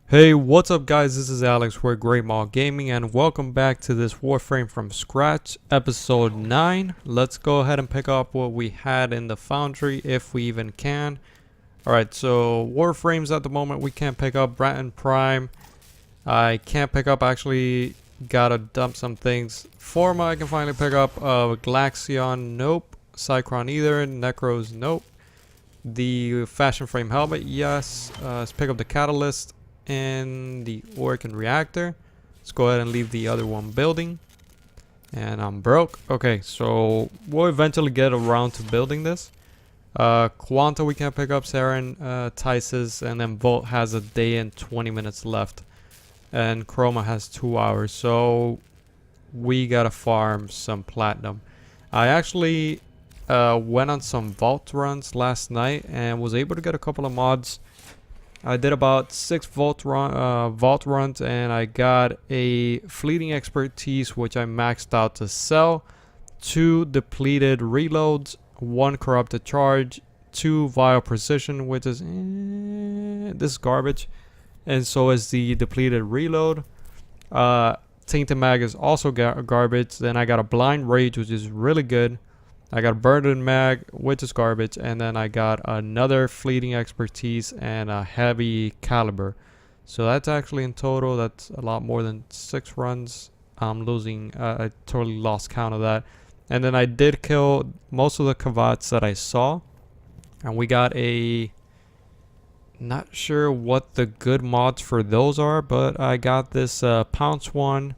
Hey, what's up guys? This is Alex with Great Maul Gaming and welcome back to this Warframe from scratch episode 9. Let's go ahead and pick up what we had in the foundry if we even can. Alright, so Warframes at the moment we can't pick up. Bratton Prime I can't pick up. Actually gotta dump some things. Forma I can finally pick up. Glaxion, nope. Cycron either. Necros, nope. The Fashion Frame Helmet, yes. Let's pick up the Catalyst and the Orkin Reactor. Let's go ahead and leave the other one building. And I'm broke. Okay, so we'll eventually get around to building this. Quanta we can't pick up. Saren, Tysis, and then Volt has a day and 20 minutes left. And Chroma has 2 hours. So we gotta farm some platinum. I actually went on some vault runs last night and was able to get a couple of mods. I did about 6 vault runs and I got a fleeting expertise which I maxed out to sell, 2 depleted reloads, 1 corrupted charge, 2 vile precision, which is this is garbage, and so is the depleted reload. Tainted mag is also garbage. Then I got a blind rage which is really good. I got a burden mag, which is garbage, and then I got another fleeting expertise and a heavy caliber. So that's actually in total, that's a lot more than 6 runs. I'm losing, I totally lost count of that. And then I did kill most of the Kavats that I saw. And we got a, not sure what the good mods for those are, but I got this Pounce one.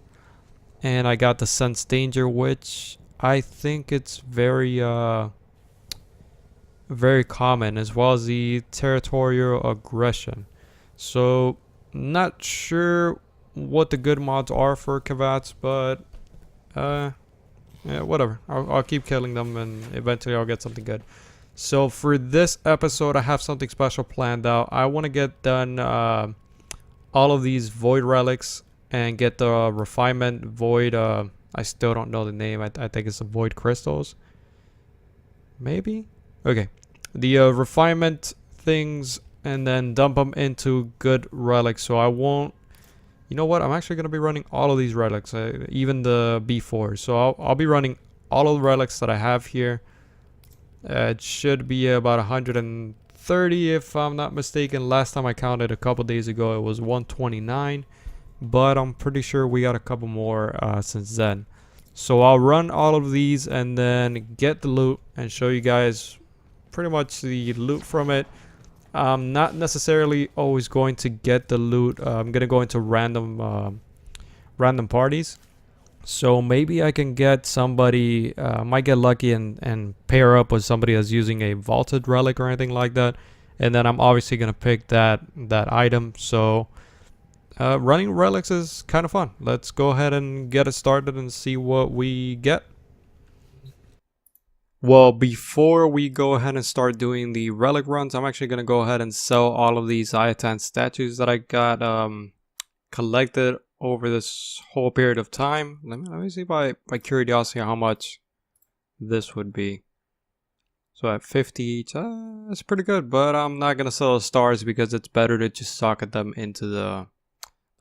And I got the Sense Danger, which I think it's very common, as well as the territorial aggression. So not sure what the good mods are for Kavats, but yeah, whatever. I'll keep killing them and eventually I'll get something good. So for this episode I have something special planned out. I want to get done all of these void relics and get the refinement void I still don't know the name. I think it's the void crystals. Maybe? Okay. The refinement things and then dump them into good relics. So I won't... You know what? I'm actually going to be running all of these relics. Even the B4. So I'll be running all of the relics that I have here. It should be about 130 if I'm not mistaken. Last time I counted a couple days ago it was 129. But I'm pretty sure we got a couple more since then. So I'll run all of these and then get the loot and show you guys pretty much the loot from it. I'm not necessarily always going to get the loot. I'm gonna go into random parties. So maybe I can get somebody, might get lucky and pair up with somebody that's using a vaulted relic or anything like that. And then I'm obviously gonna pick that item. So running relics is kind of fun. Let's go ahead and get it started and see what we get. Well, before we go ahead and start doing the relic runs, I'm actually going to go ahead and sell all of these Ayatan statues that I got collected over this whole period of time. Let me see by curiosity how much this would be. So at 50 each, that's pretty good, but I'm not going to sell the stars because it's better to just socket them into the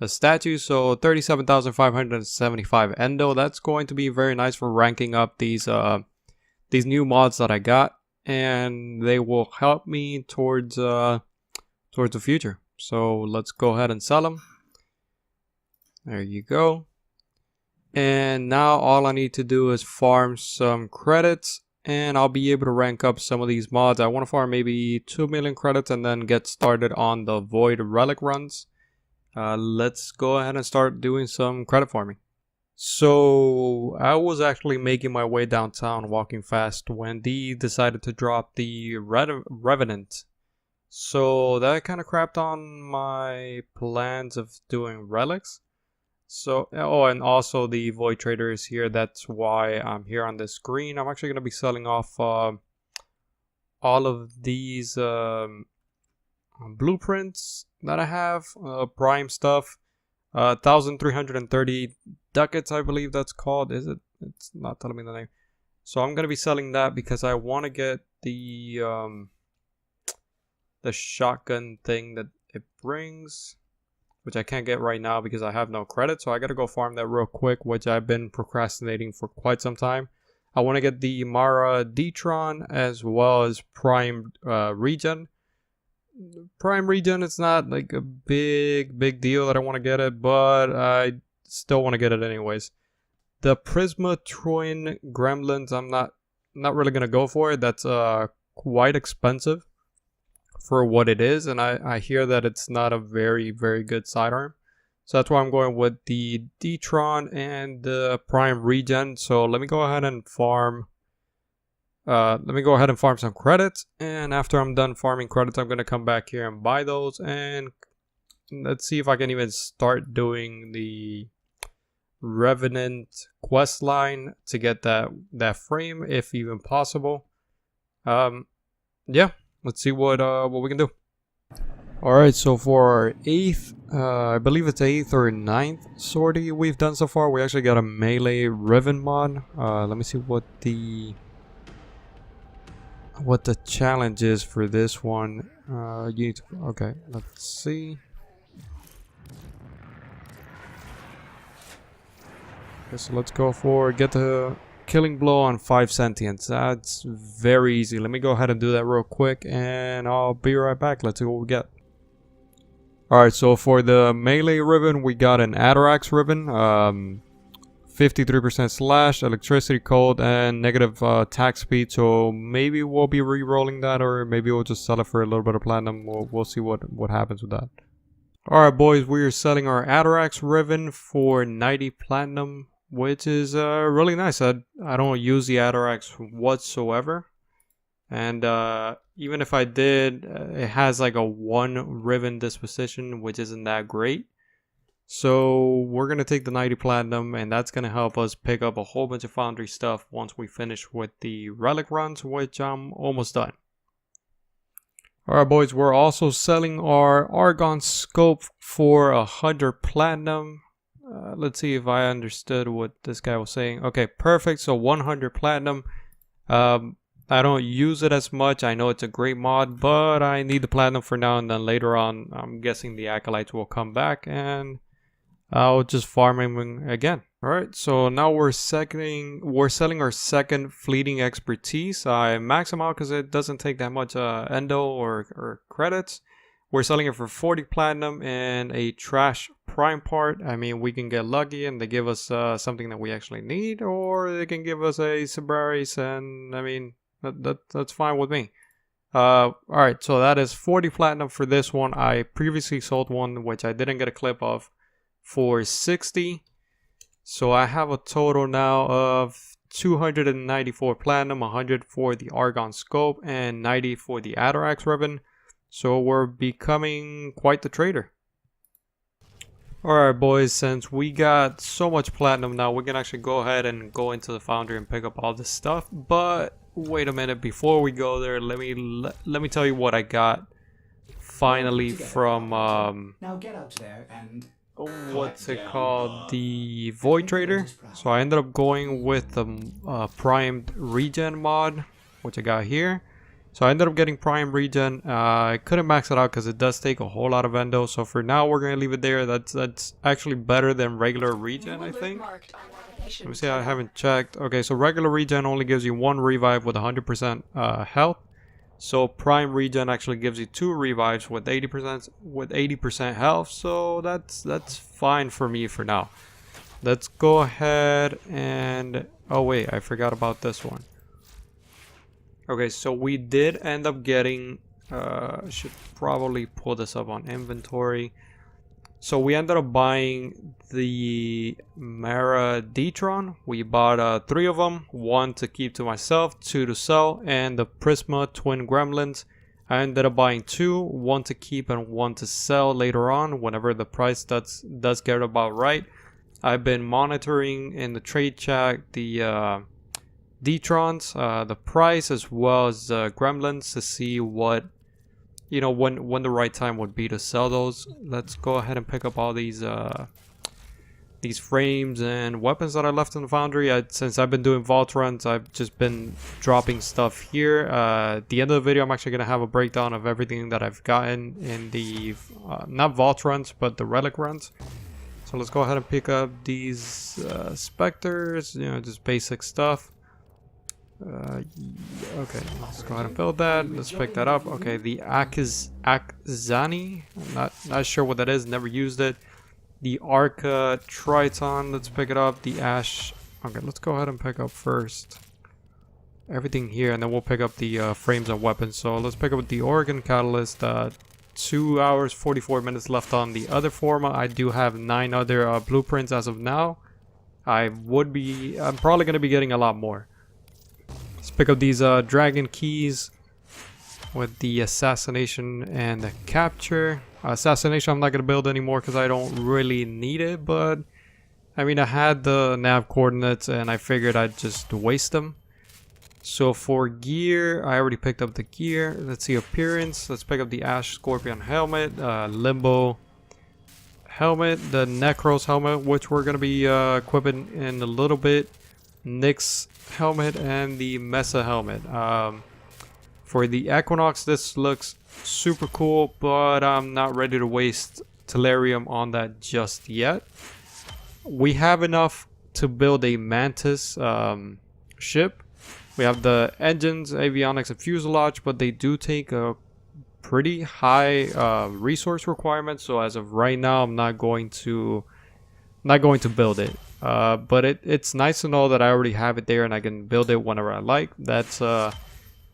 statue. So 37,575 endo. That's going to be very nice for ranking up these new mods that I got, and they will help me towards the future. So let's go ahead and sell them. There you go. And now all I need to do is farm some credits and I'll be able to rank up some of these mods. I want to farm maybe 2 million credits and then get started on the void relic runs. Let's go ahead and start doing some credit farming. So I was actually making my way downtown walking fast when D decided to drop the Revenant. So that kind of crapped on my plans of doing relics. So, oh, and also the Void Trader is here. That's why I'm here on the screen. I'm actually going to be selling off all of these blueprints that I have, prime stuff. 1,330 ducats, I believe that's called. Is it? It's not telling me the name. So I'm gonna be selling that because I want to get the shotgun thing that it brings. which I can't get right now because I have no credit. So I gotta go farm that real quick, which I've been procrastinating for quite some time. I want to get the Mara Detron as well as Prime Regen. Prime Regen, it's not like a big deal that I want to get it, but I still want to get it anyways. The Prisma Twin Gremlins, I'm not really gonna go for it. That's quite expensive for what it is, and I hear that it's not a very good sidearm. So that's why I'm going with the Detron and the Prime Regen. So let me go ahead and farm. Some credits, and after I'm done farming credits, I'm gonna come back here and buy those, and let's see if I can even start doing the Revenant quest line to get that frame, if even possible. Yeah, let's see what we can do. Alright, so for our 8th, I believe it's 8th or 9th sortie we've done so far, we actually got a melee riven mod. Let me see what the challenge is for this one. You need to, okay, let's see. Okay, so let's go for get the killing blow on 5 sentience. That's very easy. Let me go ahead and do that real quick, and I'll be right back. Let's see what we get. Alright, so for the melee ribbon, we got an Atarax ribbon, 53% slash, electricity cold, and negative attack speed. So maybe we'll be re-rolling that, or maybe we'll just sell it for a little bit of platinum. We'll see what happens with that. Alright boys, we are selling our Atarax ribbon for 90 platinum, which is really nice. I don't use the Atarax whatsoever, and even if I did, it has like a 1 ribbon disposition, which isn't that great. So we're gonna take the 90 platinum, and that's gonna help us pick up a whole bunch of foundry stuff once we finish with the relic runs, which I'm almost done. Alright boys, we're also selling our Argon scope for 100 platinum. Let's see if I understood what this guy was saying. Okay, perfect. So 100 platinum. I don't use it as much. I know it's a great mod, but I need the platinum for now, and then later on I'm guessing the acolytes will come back and I'll just farm him again. Alright, so now we're selling our second fleeting expertise. I max them out because it doesn't take that much endo or credits. We're selling it for 40 platinum and a trash prime part. I mean, we can get lucky and they give us something that we actually need, or they can give us a Sabaris, and I mean, that's fine with me. Alright, so that is 40 platinum for this one. I previously sold one, which I didn't get a clip of, for 60. So I have a total now of 294 platinum, 100 for the Argon scope, and 90 for the Atarax ribbon. So we're becoming quite the trader. Alright boys, since we got so much platinum now, we can actually go ahead and go into the foundry and pick up all this stuff. But wait a minute, before we go there, let me tell you what I got finally from now get out there and what's it called, the Void Trader. So I ended up going with the primed regen mod, which I got here. So I ended up getting prime regen. I couldn't max it out because it does take a whole lot of endo. So for now we're gonna leave it there. That's actually better than regular regen, I think. Let me see, I haven't checked. Okay, so regular regen only gives you 1 revive with 100% health. So prime regen actually gives you 2 revives with 80% health. So that's fine for me for now. Let's go ahead and, oh wait, I forgot about this one. Okay, so we did end up getting, should probably pull this up on inventory. So we ended up buying the Mara Detron. We bought 3 of them, 1 to keep to myself, 2 to sell, and the Prisma Twin Gremlins. I ended up buying 2, 1 to keep and 1 to sell later on, whenever the price does get about right. I've been monitoring in the trade chat the Detrons, the price, as well as Gremlins, to see what, you know, when the right time would be to sell those. Let's go ahead and pick up all these these frames and weapons that I left in the foundry. Since I've been doing vault runs, I've just been dropping stuff here. At the end of the video, I'm actually going to have a breakdown of everything that I've gotten in the, not vault runs, but the relic runs. So let's go ahead and pick up these specters, you know, just basic stuff. Okay, let's go ahead and build that. Let's pick that up. Okay, the Akzani, I'm not sure what that is, never used it. The Arca Triton, let's pick it up. The Ash, okay, let's go ahead and pick up first everything here, and then we'll pick up the frames and weapons. So let's pick up the Organ Catalyst. 2 hours 44 minutes left on the other forma. I do have 9 other blueprints as of now. I'm probably going to be getting a lot more. Let's pick up these dragon keys with the assassination and the capture. Assassination I'm not going to build anymore because I don't really need it, but I mean, I had the nav coordinates and I figured I'd just waste them. So for gear, I already picked up the gear. Let's see appearance. Let's pick up the Ash Scorpion helmet, Limbo helmet, the Necros helmet, which we're going to be equipping in a little bit, Nyx helmet, and the Mesa helmet. For the Equinox, this looks super cool, but I'm not ready to waste Tellurium on that just yet. We have enough to build a Mantis ship. We have the engines, avionics, and fuselage, but they do take a pretty high resource requirement. So as of right now, I'm not going to build it. But it's nice to know that I already have it there and I can build it whenever I like. That's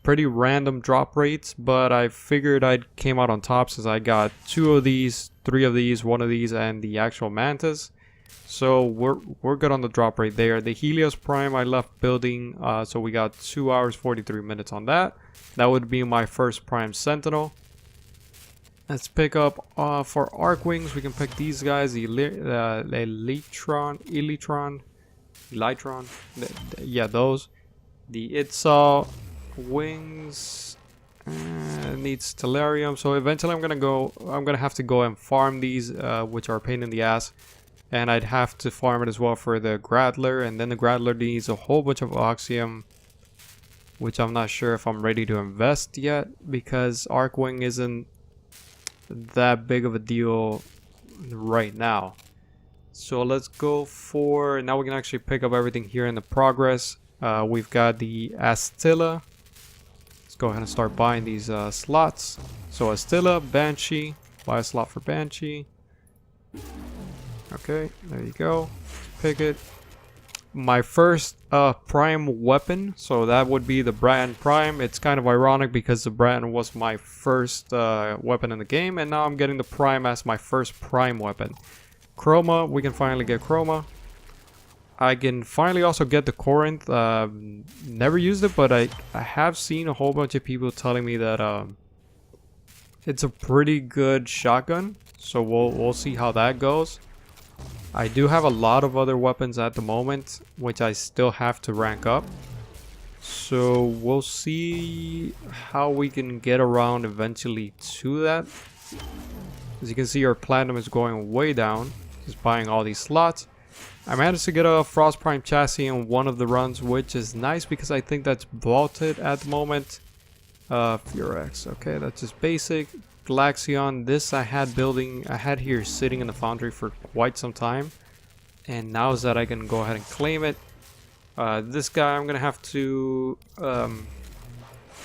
pretty random drop rates, but I figured I came out on top since I got 2 of these, 3 of these, 1 of these, and the actual Mantis. So we're good on the drop rate there. The Helios Prime I left building, so we got 2 hours 43 minutes on that. That would be my first Prime Sentinel. Let's pick up for arc wings. We can pick these guys, the Elytron, yeah, those. The Itzal wings needs Tellurium, so eventually I'm gonna have to go and farm these, which are a pain in the ass. And I'd have to farm it as well for the Gradler, and then the Gradler needs a whole bunch of Oxium, which I'm not sure if I'm ready to invest yet, because Arcwing isn't that big of a deal right now. So let's go for, now we can actually pick up everything here in the progress. We've got the Astilla. Let's go ahead and start buying these slots. So Astilla, Banshee, buy a slot for Banshee. Okay, there you go. Pick it. My first prime weapon, so that would be the Bratton Prime. It's kind of ironic because the Bratton was my first weapon in the game, and now I'm getting the Prime as my first prime weapon. Chroma, we can finally get Chroma. I can finally also get the Corinth. Never used it, but I have seen a whole bunch of people telling me that it's a pretty good shotgun. So we'll see how that goes. I do have a lot of other weapons at the moment, which I still have to rank up. So we'll see how we can get around eventually to that. As you can see, our platinum is going way down. Just buying all these slots. I managed to get a Frost Prime chassis in one of the runs, which is nice because I think that's vaulted at the moment. Furex, okay, that's just basic. Galaxion, this I had here sitting in the foundry for quite some time, and now is that I can go ahead and claim it. This guy I'm gonna have to go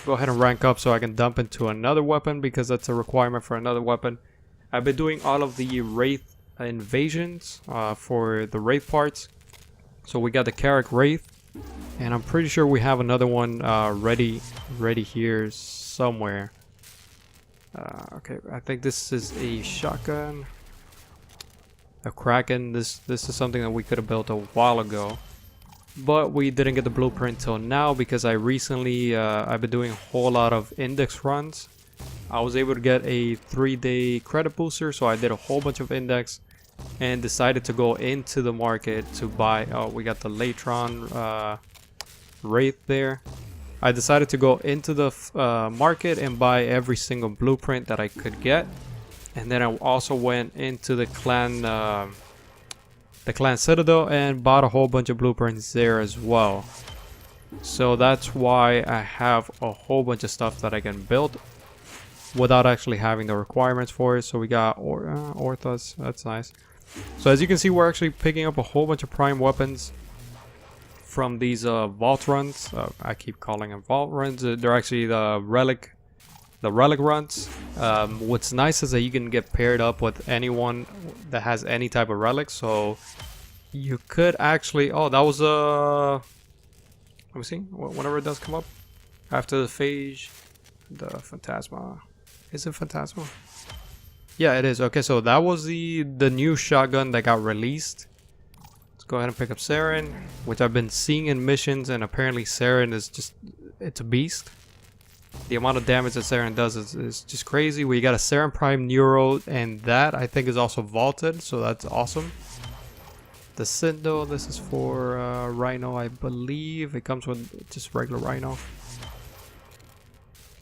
ahead and rank up so I can dump into another weapon because that's a requirement for another weapon. I've been doing all of the Wraith invasions for the Wraith parts, so we got the Carrick Wraith, and I'm pretty sure we have another one ready here somewhere. Okay, I think this is a shotgun. A Kraken. This is something that we could have built a while ago, but we didn't get the blueprint till now because I recently I've been doing a whole lot of index runs. I was able to get a 3-day credit booster, so I did a whole bunch of index and decided to go into the market to buy. Oh, we got the Latron Wraith there. I decided to go into the market and buy every single blueprint that I could get, and then I also went into the clan the clan citadel and bought a whole bunch of blueprints there as well. So that's why I have a whole bunch of stuff that I can build without actually having the requirements for it. So we got Orthos, that's nice. So as you can see, we're actually picking up a whole bunch of prime weapons from these vault runs. I keep calling them vault runs. They're actually the relic runs. What's nice is that you can get paired up with anyone that has any type of relic. So you could actually, oh, that was let me see, whenever it does come up after the phage, the Phantasma. Is it Phantasma? Yeah, it is. Okay, so that was the new shotgun that got released. Let's go ahead and pick up Saren, which I've been seeing in missions, and apparently Saren is just, it's a beast. The amount of damage that Saren does is just crazy. We got a Saren Prime Neuro, and that I think is also vaulted, so that's awesome. The Sindo, this is for Rhino, I believe. It comes with just regular Rhino.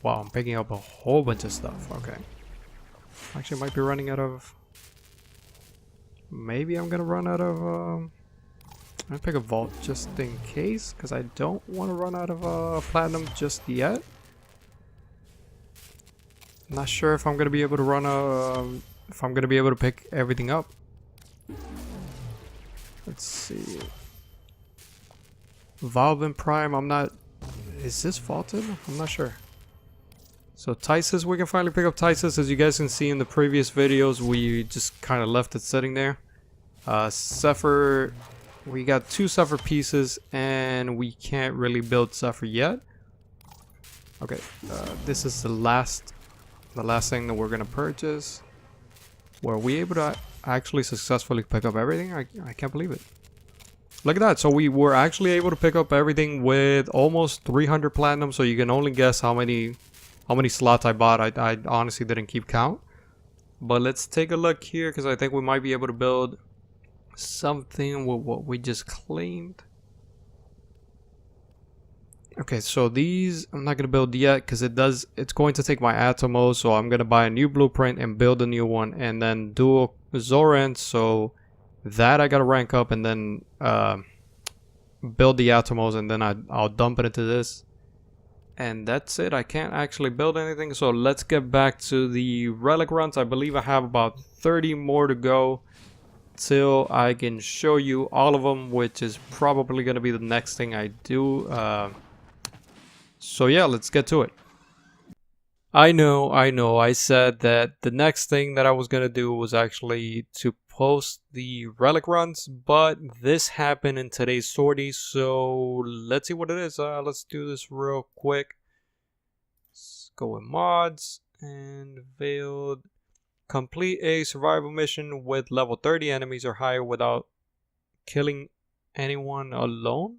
Wow, I'm picking up a whole bunch of stuff. Okay. Actually, might be running out of... Maybe I'm gonna run out of... I'm gonna pick a vault just in case, because I don't want to run out of platinum just yet. I'm not sure if I'm gonna be able to run if I'm gonna be able to pick everything up. Let's see. Valvin Prime, I'm not... Is this vaulted? I'm not sure. So Tysus, we can finally pick up Tysus. As you guys can see in the previous videos, we just kind of left it sitting there. Zephyr, we got 2 Zephyr pieces, and we can't really build Zephyr yet. Okay, this is the last thing that we're gonna purchase. Were we able to actually successfully pick up everything? I can't believe it. Look at that. So we were actually able to pick up everything with almost 300 platinum. So you can only guess how many slots I bought. I honestly didn't keep count. But let's take a look here, because I think we might be able to build something with what we just claimed. Okay, so these I'm not gonna build yet because it's going to take my Atomos, so I'm gonna buy a new blueprint and build a new one, and then dual Zoran, so that I gotta rank up and then build the Atomos, and then I'll dump it into this, and that's it. I can't actually build anything, so let's get back to the relic runs. I believe I have about 30 more to go till I can show you all of them, which is probably gonna be the next thing I do. So yeah, let's get to it. I know, I said that the next thing that I was gonna do was actually to post the relic runs, but this happened in today's sortie, so let's see what it is. Let's do this real quick. Let's go with mods and veiled. Complete a survival mission with level 30 enemies or higher without killing anyone alone.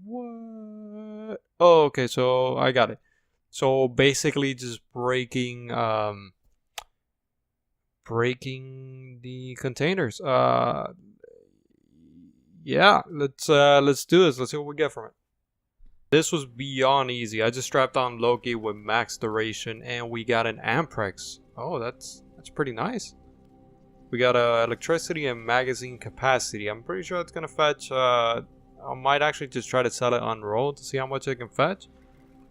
What? Oh, okay, so I got it. So basically just breaking the containers. Yeah, let's do this. Let's see what we get from it. This was beyond easy. I just strapped on Loki with max duration and we got an Amprex. Oh, that's pretty nice. We got electricity and magazine capacity. I'm pretty sure it's gonna fetch I might actually just try to sell it on roll to see how much it can fetch,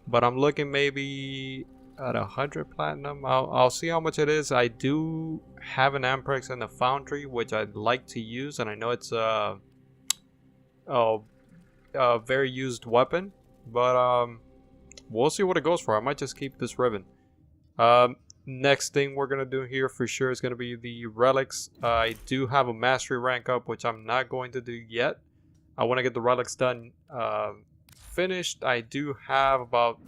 but I'm looking maybe at 100 platinum. I'll see how much it is. I do have an Amprex in the foundry, which I'd like to use, and I know it's a very used weapon, but we'll see what it goes for. I might just keep this ribbon. Next thing we're gonna do here for sure is gonna be the relics. I do have a mastery rank up, which I'm not going to do yet. I want to get the relics done finished. I do have about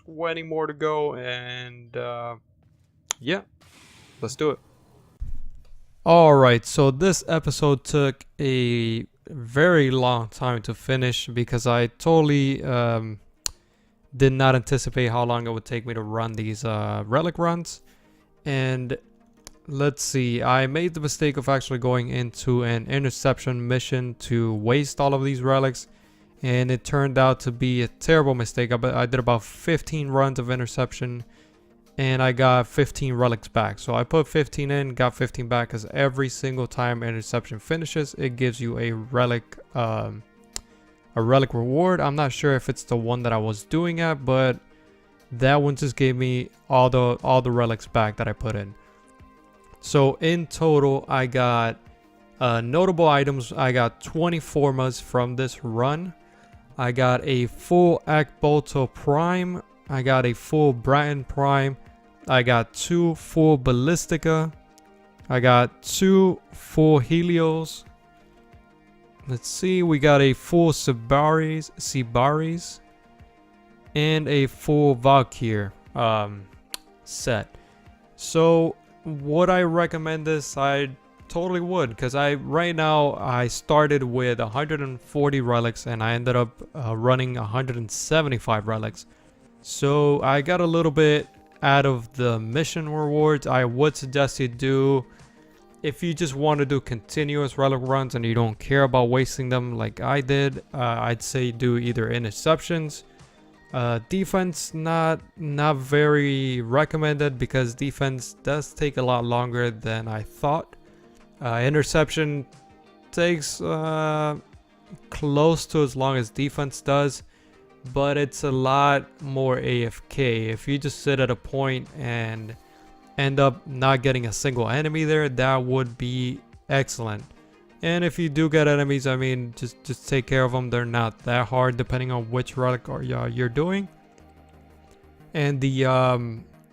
20 more to go, and yeah, let's do it. Alright, so this episode took a very long time to finish because I totally did not anticipate how long it would take me to run these relic runs. And let's see, I made the mistake of actually going into an interception mission to waste all of these relics, and it turned out to be a terrible mistake. I did about 15 runs of interception, and I got 15 relics back. So I put 15 in, got 15 back, because every single time interception finishes, it gives you a relic reward. I'm not sure if it's the one that I was doing at, but that one just gave me all the relics back that I put in. So in total, I got notable items. I got 20 formas from this run. I got a full Akbolto Prime. I got a full Bratton Prime. I got 2 full Ballistica. I got 2 full Helios. Let's see, we got a full Sibaris, and a full Valkyr set. So would I recommend this? I totally would, because right now I started with 140 relics and I ended up running 175 relics. So I got a little bit out of the mission rewards. I would suggest you do, if you just want to do continuous relic runs and you don't care about wasting them like I did, I'd say do either interceptions. Defense, not very recommended, because defense does take a lot longer than I thought. Interception takes close to as long as defense does, but it's a lot more AFK. If you just sit at a point and end up not getting a single enemy there, that would be excellent. And if you do get enemies, I mean, just take care of them. They're not that hard, depending on which relic you're doing. And the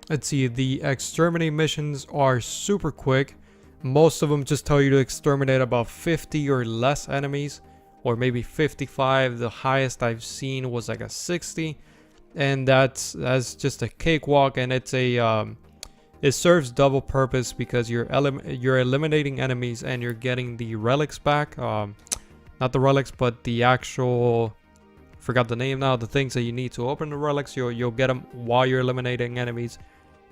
let's see, the exterminate missions are super quick. Most of them just tell you to exterminate about 50 or less enemies, or maybe 55. The highest I've seen was like a 60, and that's just a cakewalk. And it's a it serves double purpose, because you're eliminating enemies and you're getting the relics back. Not the relics, but the actual, forgot the name now, the things that you need to open the relics. You'll get them while you're eliminating enemies,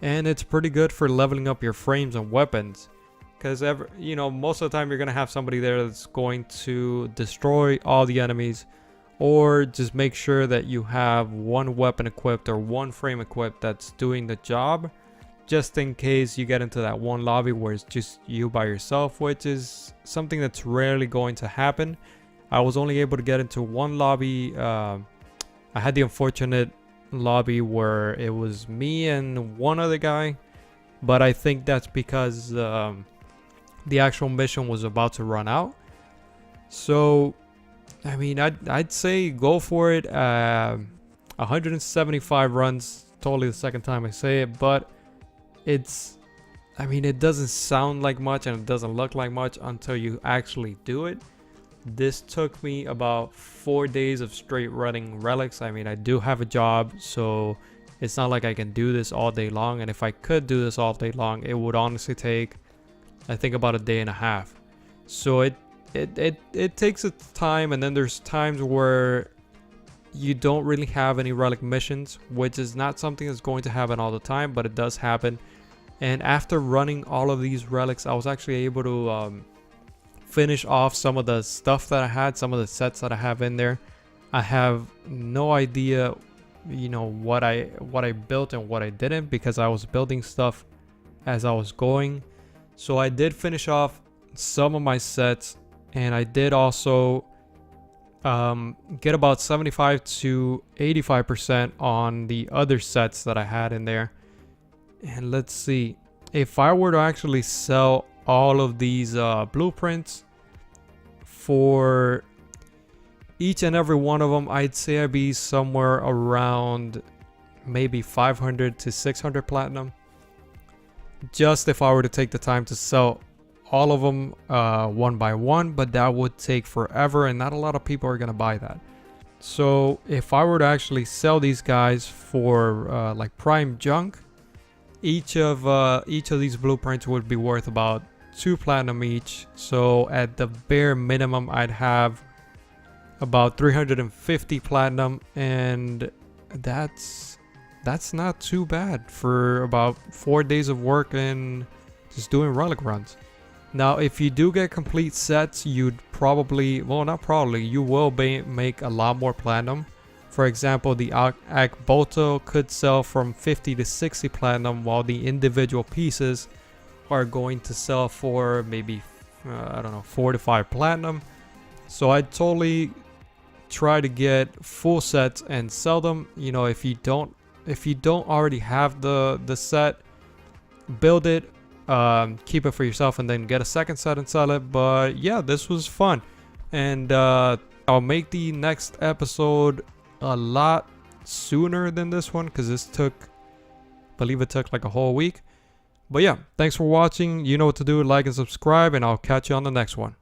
and it's pretty good for leveling up your frames and weapons. Because most of the time you're gonna have somebody there that's going to destroy all the enemies, or just make sure that you have one weapon equipped or one frame equipped that's doing the job, just in case you get into that one lobby where it's just you by yourself, which is something that's rarely going to happen. I was only able to get into one lobby. I had the unfortunate lobby where it was me and one other guy, but I think that's because the actual mission was about to run out. So I mean, I'd say go for it. 175 runs, totally the second time I say it, but I mean, it doesn't sound like much and it doesn't look like much until you actually do it. This took me about 4 days of straight running relics. I mean, I do have a job, so it's not like I can do this all day long. And if I could do this all day long, it would honestly take, I think, about a day and a half. So it takes its time, and then there's times where you don't really have any relic missions, which is not something that's going to happen all the time, but it does happen. And after running all of these relics, I was actually able to finish off some of the stuff that I had, some of the sets that I have in there. I have no idea, what I built and what I didn't, because I was building stuff as I was going. So I did finish off some of my sets, and I did also get about 75 to 85% on the other sets that I had in there. And let's see, if I were to actually sell all of these blueprints for each and every one of them, I'd say I'd be somewhere around maybe 500 to 600 platinum, just if I were to take the time to sell all of them one by one. But that would take forever, and not a lot of people are gonna buy that. So if I were to actually sell these guys for like prime junk, each of these blueprints would be worth about 2 platinum each. So at the bare minimum, I'd have about 350 platinum, and that's not too bad for about 4 days of work and just doing relic runs. Now, if you do get complete sets, you'd probably, well, not probably, you will make a lot more platinum. For example, the Akboto could sell from 50 to 60 platinum, while the individual pieces are going to sell for maybe I don't know, 4 to 5 platinum. So I totally try to get full sets and sell them. You know, if you don't already have the set, build it, keep it for yourself, and then get a second set and sell it. But yeah, this was fun, and I'll make the next episode a lot sooner than this one, because this took, I believe it took like a whole week. But yeah, thanks for watching. You know what to do. Like and subscribe, and I'll catch you on the next one.